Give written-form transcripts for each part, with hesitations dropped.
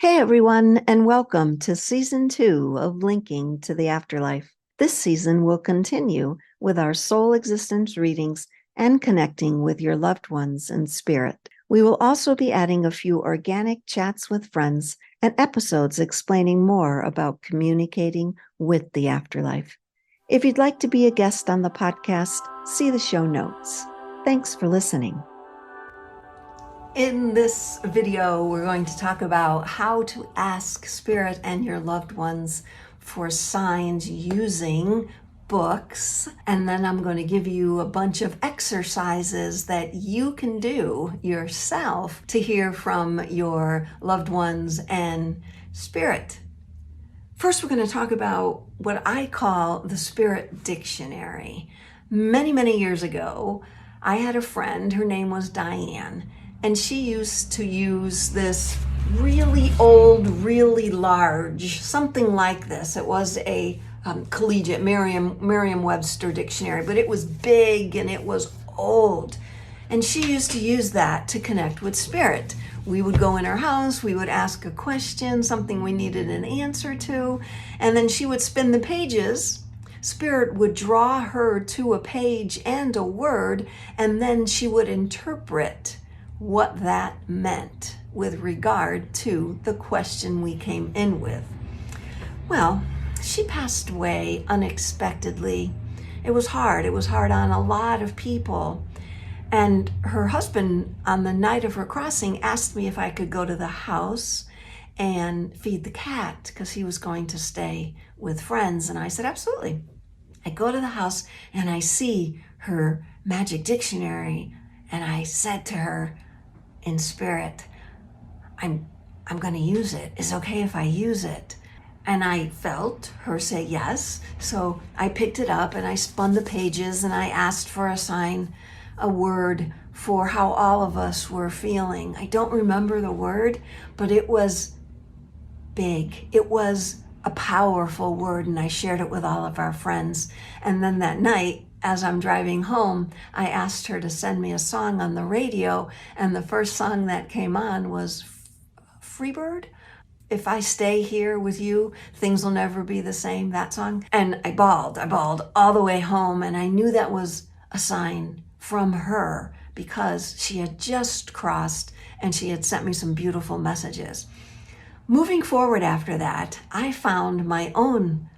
Hey everyone, and welcome to Season 2 of Linking to the Afterlife. This season will continue with our soul existence readings and connecting with your loved ones in spirit. We will also be adding a few organic chats with friends and episodes explaining more about communicating with the afterlife. If you'd like to be a guest on the podcast, see the show notes. Thanks for listening. In this video, we're going to talk about how to ask spirit and your loved ones for signs using books. And then I'm going to give you a bunch of exercises that you can do yourself to hear from your loved ones and spirit. First, we're going to talk about what I call the Spirit Dictionary. Many years ago, I had a friend, her name was Diane, and she used to use this really old, really large, something like this. It was a collegiate Merriam-Webster dictionary, but it was big and it was old. And she used to use that to connect with spirit. We would go in her house, we would ask a question, something we needed an answer to, and then she would spin the pages. Spirit would draw her to a page and a word, and then she would interpret what that meant with regard to the question we came in with. Well, she passed away unexpectedly. It was hard. It was hard on a lot of people. And her husband, on the night of her crossing, asked me if I could go to the house and feed the cat because he was going to stay with friends. And I said, absolutely. I go to the house and I see her magic dictionary, and I said to her in spirit, I'm going to use it. Is it okay if I use it? And I felt her say yes. So I picked it up and I spun the pages and I asked for a sign, a word for how all of us were feeling. I don't remember the word, but it was big. It was a powerful word, and I shared it with all of our friends. And then that night, as I'm driving home, I asked her to send me a song on the radio, and the first song that came on was Freebird. If I stay here with you, things will never be the same, that song. And I bawled all the way home, and I knew that was a sign from her because she had just crossed and she had sent me some beautiful messages. Moving forward after that, I found my own,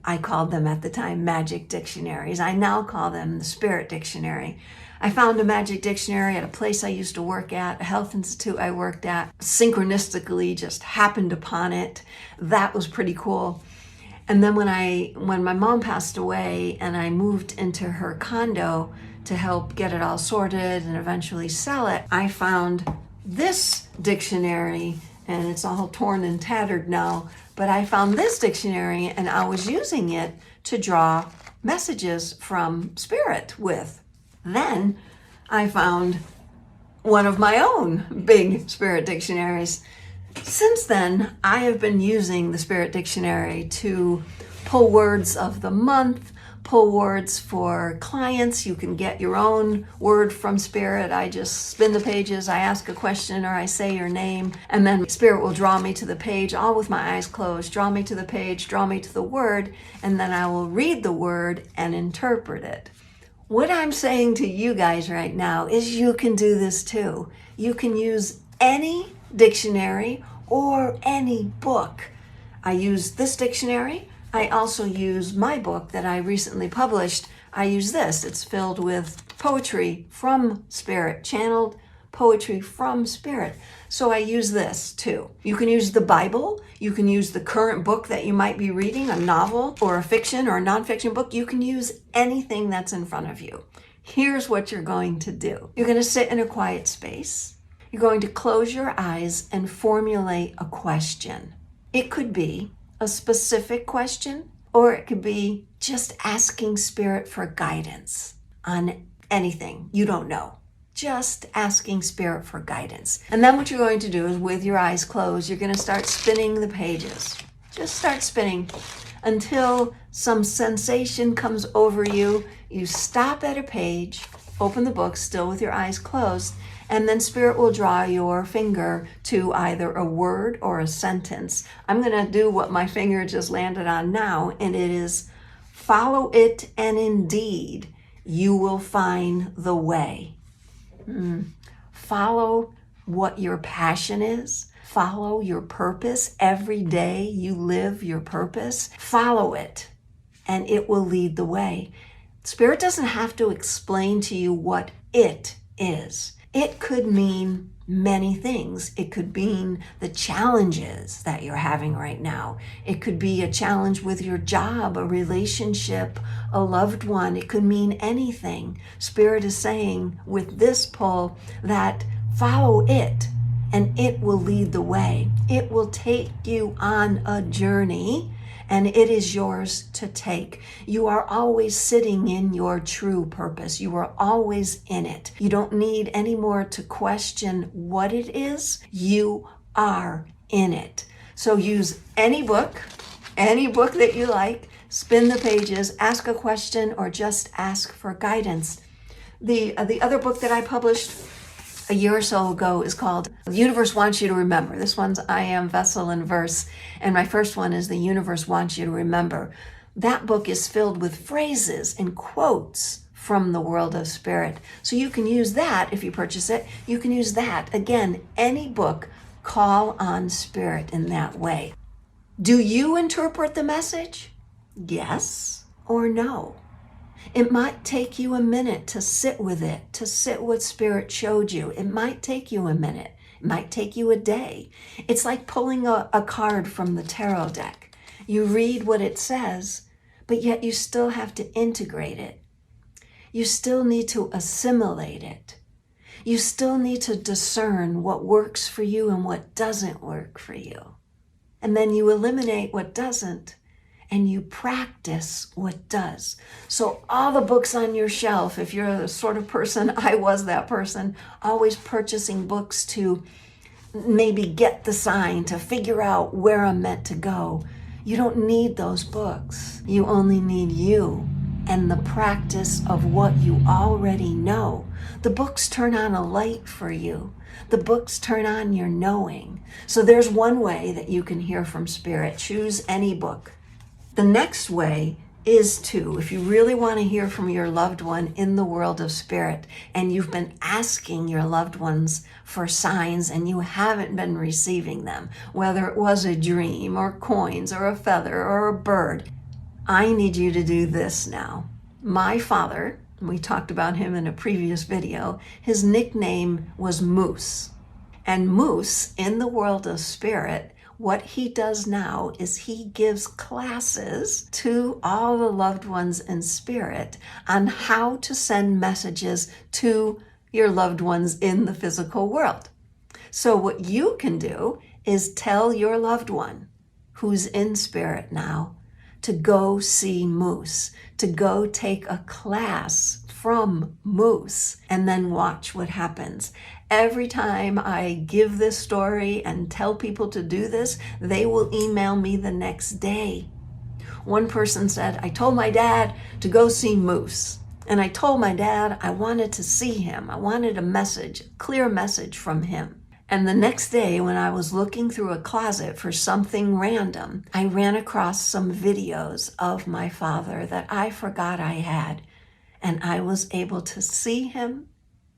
I called them at the time magic dictionaries. I now call them the Spirit Dictionary. I found a magic dictionary at a place I used to work at, a health institute I worked at, synchronistically just happened upon it. That was pretty cool. And then when my mom passed away and I moved into her condo to help get it all sorted and eventually sell it, I found this dictionary, and it's all torn and tattered now, but I found this dictionary and I was using it to draw messages from spirit with. Then I found one of my own big spirit dictionaries. Since then, I have been using the Spirit Dictionary to pull words of the month, pull words for clients. You can get your own word from Spirit. I just spin the pages, I ask a question, or I say your name, and then Spirit will draw me to the page, all with my eyes closed, draw me to the page, draw me to the word, and then I will read the word and interpret it. What I'm saying to you guys right now is you can do this too. You can use any dictionary or any book. I use this dictionary. I also use my book that I recently published. I use this. It's filled with poetry from Spirit, channeled poetry from Spirit. So I use this too. You can use the Bible. You can use the current book that you might be reading, a novel or a fiction or a nonfiction book. You can use anything that's in front of you. Here's what you're going to do. You're going to sit in a quiet space. You're going to close your eyes and formulate a question. It could be a specific question, or it could be just asking Spirit for guidance on anything you don't know. Just asking Spirit for guidance. And then what you're going to do is, with your eyes closed, you're going to start spinning the pages. Just start spinning until some sensation comes over you. You stop at a page open the book still with your eyes closed, and then Spirit will draw your finger to either a word or a sentence. I'm going to do what my finger just landed on now, and it is, follow it and indeed you will find the way. Follow what your passion is. Follow your purpose. Every day you live your purpose. Follow it, and it will lead the way. Spirit doesn't have to explain to you what it is. It could mean many things. It could mean the challenges that you're having right now. It could be a challenge with your job, a relationship, a loved one. It could mean anything. Spirit is saying with this pull that follow it, and it will lead the way. It will take you on a journey, and it is yours to take. You are always sitting in your true purpose. You are always in it. You don't need any more to question what it is. You are in it. So use any book that you like, spin the pages, ask a question, or just ask for guidance. The other book that I published a year or so ago is called The Universe Wants You to Remember. This one's I Am Vessel in Verse, and my first one is The Universe Wants You to Remember. That book is filled with phrases and quotes from the world of spirit. So you can use that if you purchase it. You can use that. Again, any book, call on spirit in that way. Do you interpret the message? Yes or no? It might take you a minute to sit with it, to sit what Spirit showed you. It might take you a minute. It might take you a day. It's like pulling a card from the tarot deck. You read what it says, but yet you still have to integrate it. You still need to assimilate it. You still need to discern what works for you and what doesn't work for you. And then you eliminate what doesn't, and you practice what does. So all the books on your shelf, if you're the sort of person, I was that person, always purchasing books to maybe get the sign, to figure out where I'm meant to go. You don't need those books. You only need you and the practice of what you already know. The books turn on a light for you. The books turn on your knowing. So there's one way that you can hear from Spirit. Choose any book. The next way is to, if you really want to hear from your loved one in the world of spirit, and you've been asking your loved ones for signs and you haven't been receiving them, whether it was a dream or coins or a feather or a bird, I need you to do this now. My father, we talked about him in a previous video, his nickname was Moose. And Moose, in the world of spirit, what he does now is he gives classes to all the loved ones in spirit on how to send messages to your loved ones in the physical world. So what you can do is tell your loved one who's in spirit now to go see Moose, to go take a class from Moose, and then watch what happens. Every time I give this story and tell people to do this, they will email me the next day. One person said, I told my dad to go see Moose. And I told my dad I wanted to see him. I wanted a message, a clear message from him. And the next day, when I was looking through a closet for something random, I ran across some videos of my father that I forgot I had. And I was able to see him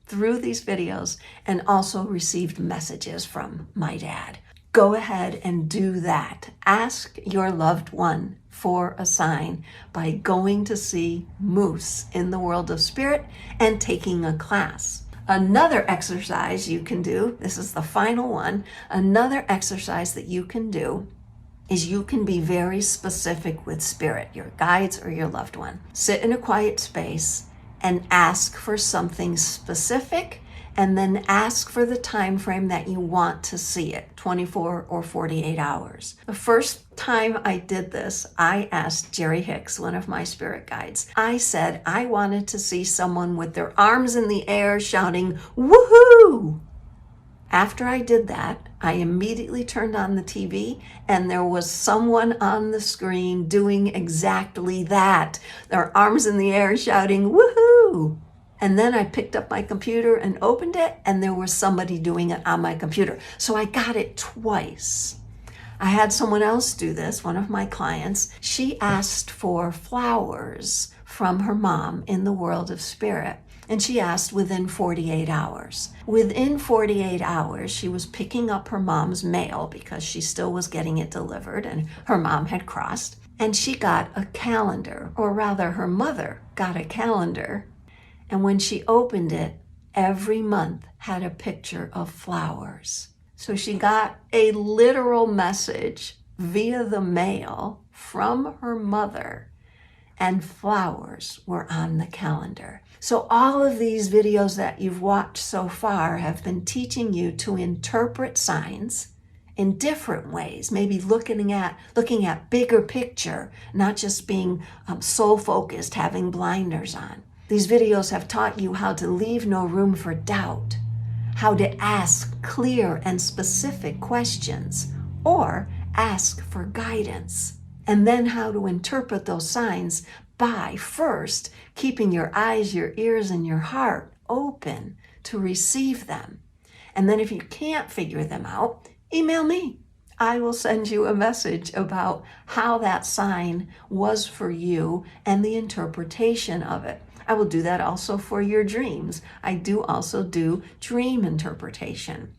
through these videos and also received messages from my dad. Go ahead and do that. Ask your loved one for a sign by going to see Moose in the world of spirit and taking a class. Another exercise you can do, this is the final one, another exercise that you can do is you can be very specific with spirit, your guides or your loved one. Sit in a quiet space and ask for something specific, and then ask for the time frame that you want to see it, 24 or 48 hours. The first time I did this, I asked Jerry Hicks, one of my spirit guides. I said I wanted to see someone with their arms in the air shouting, woohoo! After I did that, I immediately turned on the TV and there was someone on the screen doing exactly that. Their arms in the air shouting, woohoo! And then I picked up my computer and opened it, and there was somebody doing it on my computer. So I got it twice. I had someone else do this, one of my clients. She asked for flowers from her mom in the world of spirit, and she asked within 48 hours. Within 48 hours, she was picking up her mom's mail because she still was getting it delivered and her mom had crossed, and she got a calendar, or rather her mother got a calendar, and when she opened it, every month had a picture of flowers. So she got a literal message via the mail from her mother, and flowers were on the calendar. So all of these videos that you've watched so far have been teaching you to interpret signs in different ways, maybe looking at bigger picture, not just being soul focused, having blinders on. These videos have taught you how to leave no room for doubt, how to ask clear and specific questions, or ask for guidance, and then how to interpret those signs by first keeping your eyes, your ears, and your heart open to receive them. And then if you can't figure them out, email me. I will send you a message about how that sign was for you and the interpretation of it. I will do that also for your dreams. I do also do dream interpretation.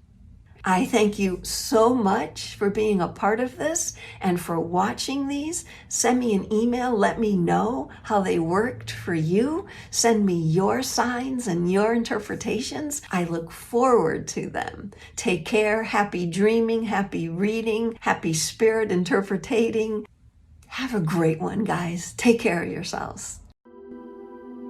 I thank you so much for being a part of this and for watching these. Send me an email. Let me know how they worked for you. Send me your signs and your interpretations. I look forward to them. Take care. Happy dreaming, happy reading, happy spirit interpreting. Have a great one, guys. Take care of yourselves.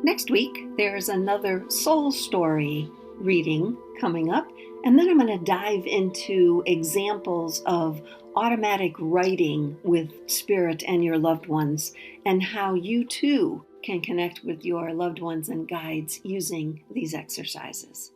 Next week, there's another soul story reading coming up. And then I'm going to dive into examples of automatic writing with spirit and your loved ones, and how you too can connect with your loved ones and guides using these exercises.